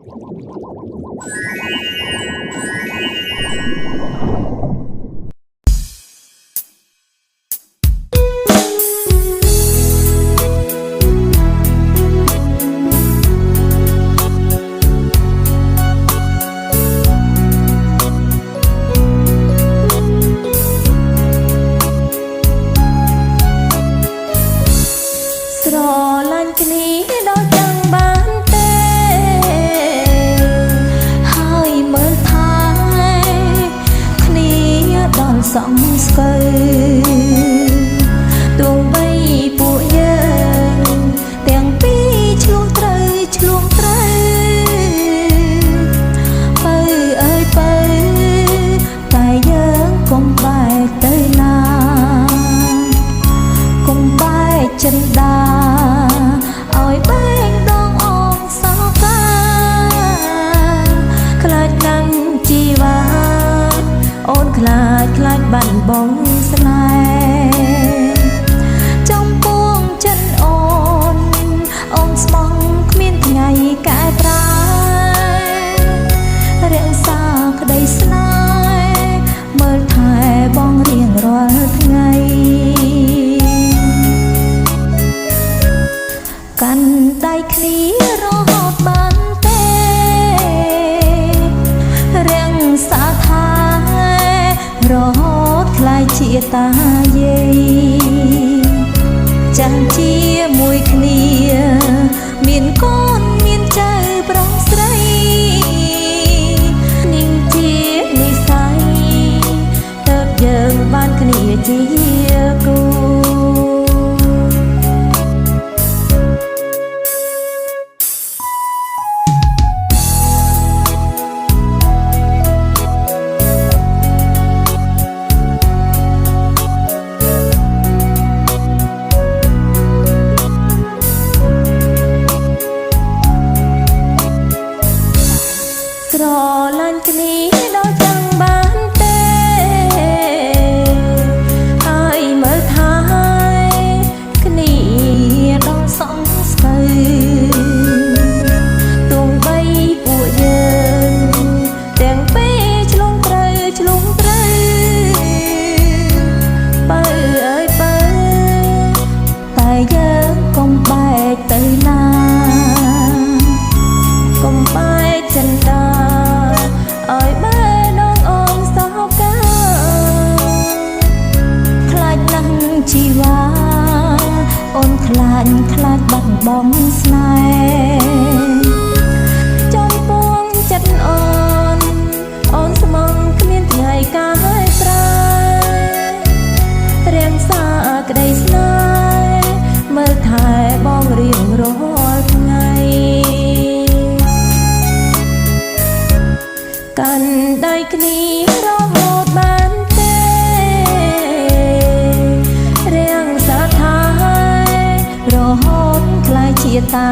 ស្រឡាញ់គ្នាដល់ចង់បានទេហើយមើលថាគ្នាដល់សងស្កើទោះបីពួកយើងទាំងពីរឆ្លងត្រូវបើអើយបើតែយើងកុំបែកទៅណាកុំបែកចិនដាឲ្យបែងដងអងសោកាខ្លាចណាំងជីវ៉ាអូនខ្លាចបាត់បងស្នេហ៍ចំពោះចិនអូនស្មងគ្មានថ្ងៃកែប្រែរក្សាក្តីស្នេហ៍មើលថែបងរៀងរាល់ថ្ងៃកាន់ដៃគ្នារហូតបានទេរៀងសាថារហូតខ្លាយជាតាយាយចាំជាមួយគ្នាមានកូនមានចៅប្រុសស្រីនាងជានិស័យទើបយើងបានគ្នាជាគូស្រឡាញ់គ្នាដល់ចង់បានទេហើយមើលថាគ្នាដល់សងស្កើទោះបីពួកយើងទាំងពេលឆ្លងត្រូវបើអើយបើតែយើងកុំបែកទៅណាកុំបែកចិនដាឲ្យបែរដងអងសោកាខ្លាចណាំងជីវ៉ាអូនខ្លាចបាត់បងស្នេហ៍ចំពោះចិត្តអូនស្មងគ្មានថ្ងៃកាយប្រែរៀងសាក្តីស្នេហ៍មើលថែបងរៀងរាល់ថ្ងៃកាន់ដៃគ្នារហូតបានទេរៀងសាថារហូតខ្លាយជាតា